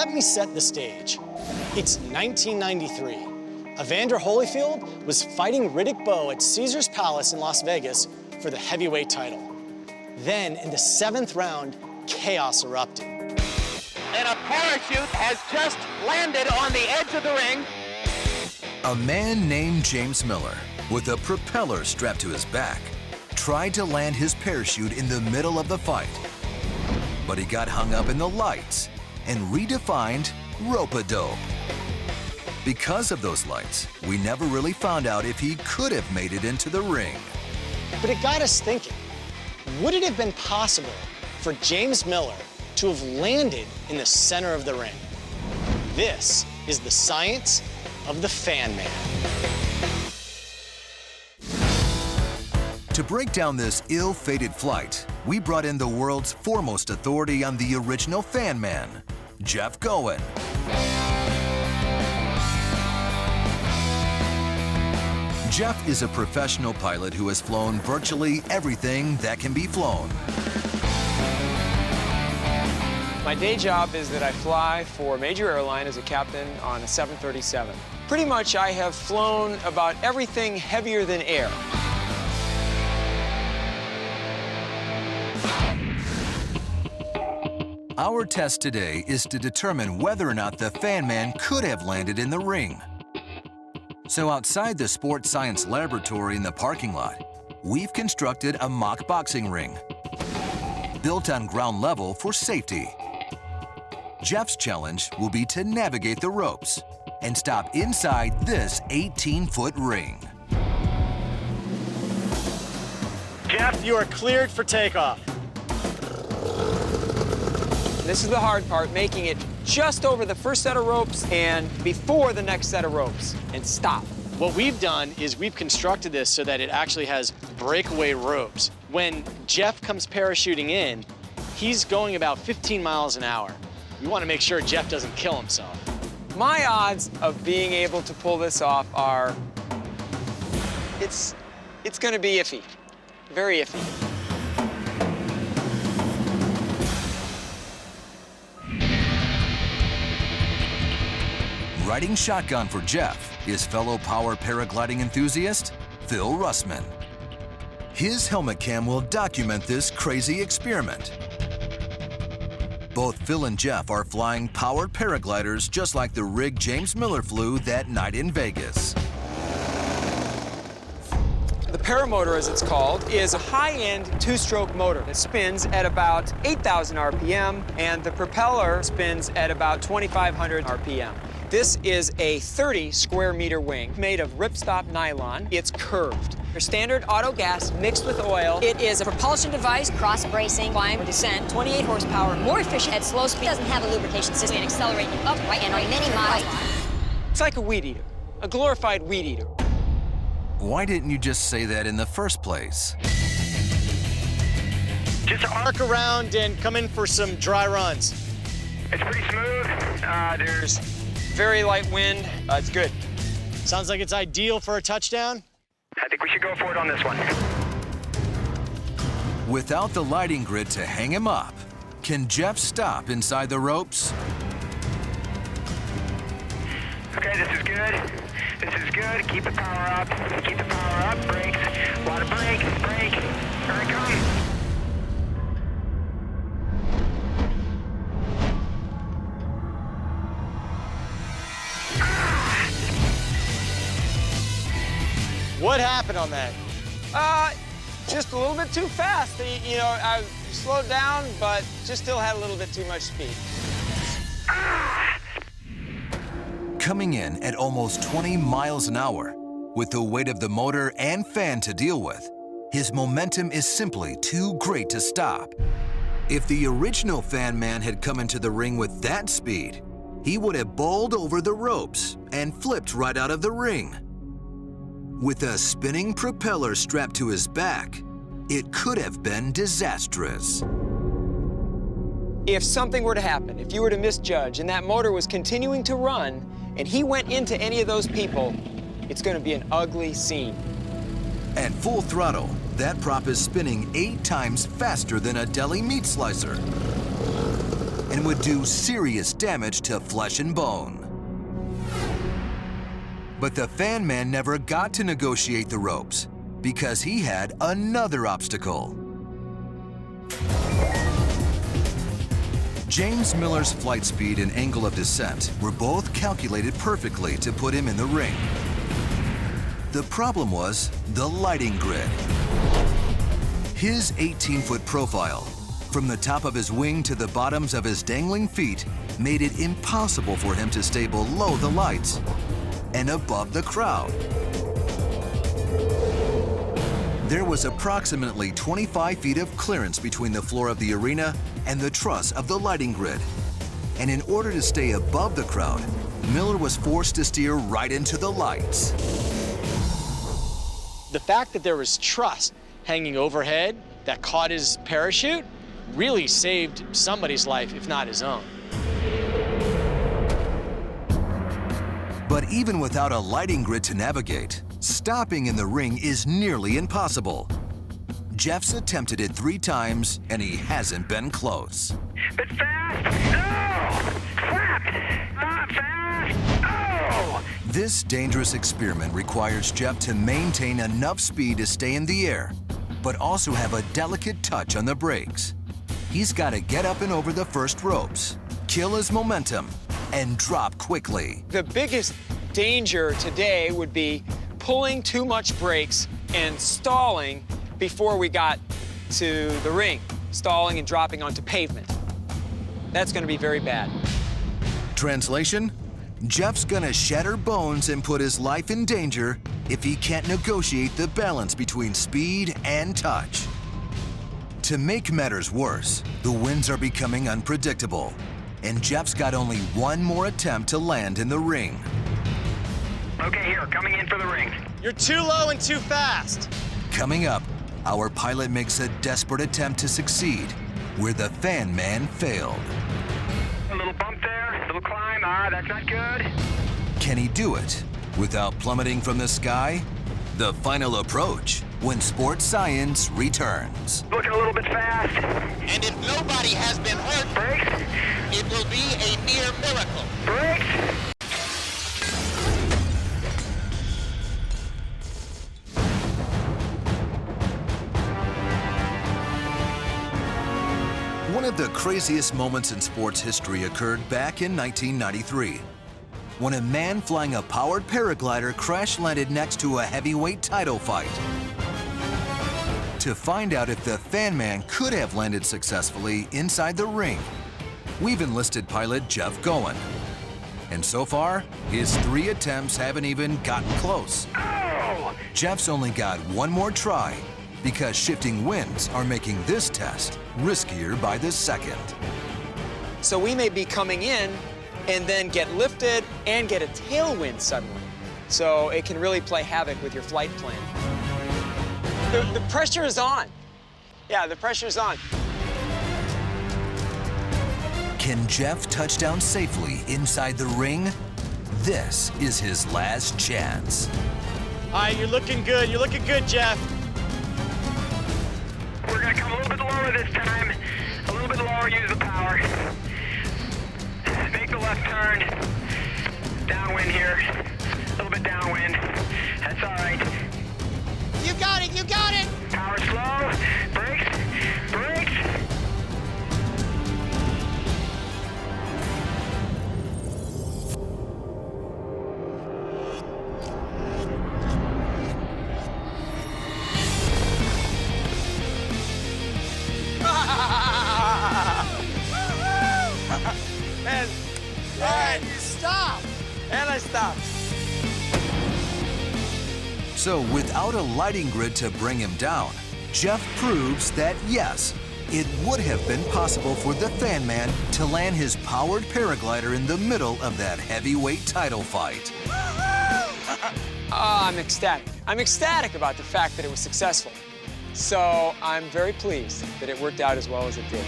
let me set the stage. It's 1993. Evander Holyfield was fighting Riddick Bowe at Caesar's Palace in Las Vegas for the heavyweight title. Then, in the 7th round, chaos erupted. And a parachute has just landed on the edge of the ring. A man named James Miller, with a propeller strapped to his back, tried to land his parachute in the middle of the fight. But he got hung up in the lights and redefined rope-a-dope. Because of those lights, we never really found out if he could have made it into the ring. But it got us thinking, would it have been possible for James Miller to have landed in the center of the ring? This is the science of the Fan Man. To break down this ill-fated flight, we brought in the world's foremost authority on the original Fan Man, Jeff Gowen. Jeff is a professional pilot who has flown virtually everything that can be flown. My day job is that I fly for a major airline as a captain on a 737. Pretty much I have flown about everything heavier than air. Our test today is to determine whether or not the Fan Man could have landed in the ring. So outside the sports science laboratory in the parking lot, we've constructed a mock boxing ring, built on ground level for safety. Jeff's challenge will be to navigate the ropes and stop inside this 18-foot ring. Jeff, you are cleared for takeoff. This is the hard part, making it just over the first set of ropes and before the next set of ropes, and stop. What we've done is we've constructed this so that it actually has breakaway ropes. When Jeff comes parachuting in, he's going about 15 miles an hour. We want to make sure Jeff doesn't kill himself. My odds of being able to pull this off are, it's gonna be iffy, very iffy. Riding shotgun for Jeff is fellow power paragliding enthusiast, Phil Russman. His helmet cam will document this crazy experiment. Both Phil and Jeff are flying powered paragliders just like the rig James Miller flew that night in Vegas. The paramotor, as it's called, is a high-end two-stroke motor that spins at about 8,000 RPM, and the propeller spins at about 2,500 RPM. This is a 30-square-meter wing made of ripstop nylon. It's curved. Your standard auto gas mixed with oil. It is a propulsion device. Cross-bracing, climb, descent, 28 horsepower, more efficient at slow speed. Doesn't have a lubrication system and accelerate you upright and on many miles. It's like a weed eater, a glorified weed eater. Why didn't you just say that in the first place? Just arc around and come in for some dry runs. It's pretty smooth. There's very light wind. It's good. Sounds like it's ideal for a touchdown. I think we should go for it on this one. Without the lighting grid to hang him up, can Jeff stop inside the ropes? Okay, this is good. This is good. Keep the power up. Keep the power up. Brakes. A lot of brake. Brake. Here it comes. What happened on that? Just a little bit too fast. You know, I slowed down, but just still had a little bit too much speed. Coming in at almost 20 miles an hour, with the weight of the motor and fan to deal with, his momentum is simply too great to stop. If the original Fan Man had come into the ring with that speed, he would have bowled over the ropes and flipped right out of the ring. With a spinning propeller strapped to his back, it could have been disastrous. If something were to happen, if you were to misjudge and that motor was continuing to run and he went into any of those people, it's going to be an ugly scene. At full throttle, that prop is spinning 8 times faster than a deli meat slicer. and would do serious damage to flesh and bone. But the fan man never got to negotiate the ropes because he had another obstacle. James Miller's flight speed and angle of descent were both calculated perfectly to put him in the ring. The problem was the lighting grid. His 18-foot profile, from the top of his wing to the bottoms of his dangling feet, made it impossible for him to stay below the lights and above the crowd. There was approximately 25 feet of clearance between the floor of the arena and the truss of the lighting grid. And in order to stay above the crowd, Miller was forced to steer right into the lights. The fact that there was truss hanging overhead that caught his parachute really saved somebody's life, if not his own. But even without a lighting grid to navigate, stopping in the ring is nearly impossible. Jeff's attempted it 3 times, and he hasn't been close. But fast! No! Crap! Not fast! Oh! This dangerous experiment requires Jeff to maintain enough speed to stay in the air, but also have a delicate touch on the brakes. He's got to get up and over the first ropes, kill his momentum, and drop quickly. The biggest danger today would be pulling too much brakes and stalling before we got to the ring, stalling and dropping onto pavement. That's going to be very bad. Translation? Jeff's gonna shatter bones and put his life in danger if he can't negotiate the balance between speed and touch. To make matters worse, the winds are becoming unpredictable, and Jeff's got only one more attempt to land in the ring. Okay, here, coming in for the ring. You're too low and too fast. Coming up, our pilot makes a desperate attempt to succeed, where the fan man failed. A little bump there, a little climb. That's not good. Can he do it without plummeting from the sky? The final approach when sports science returns. Looking a little bit fast. And if nobody has been hurt, Brakes, it will be a near miracle. brakes. One of the craziest moments in sports history occurred back in 1993, when a man flying a powered paraglider crash-landed next to a heavyweight title fight. To find out if the fan man could have landed successfully inside the ring, we've enlisted pilot Jeff Goen. And so far, his 3 attempts haven't even gotten close. Oh! Jeff's only got one more try, because shifting winds are making this test riskier by the second. So we may be coming in and then get lifted and get a tailwind suddenly. So it can really play havoc with your flight plan. The pressure is on. Yeah, the pressure is on. Can Jeff touch down safely inside the ring? This is his last chance. All right, you're looking good. You're looking good, Jeff. We're gonna come a little bit lower this time. A little bit lower, use the power. Make the left turn. Downwind here. A little bit downwind. That's all right. You got it, you got it! Power slow. Brakes. Brakes. And you stop. And I stopped. So without a lighting grid to bring him down, Jeff proves that yes, it would have been possible for the fan man to land his powered paraglider in the middle of that heavyweight title fight. I'm ecstatic. I'm ecstatic about the fact that it was successful. So I'm very pleased that it worked out as well as it did.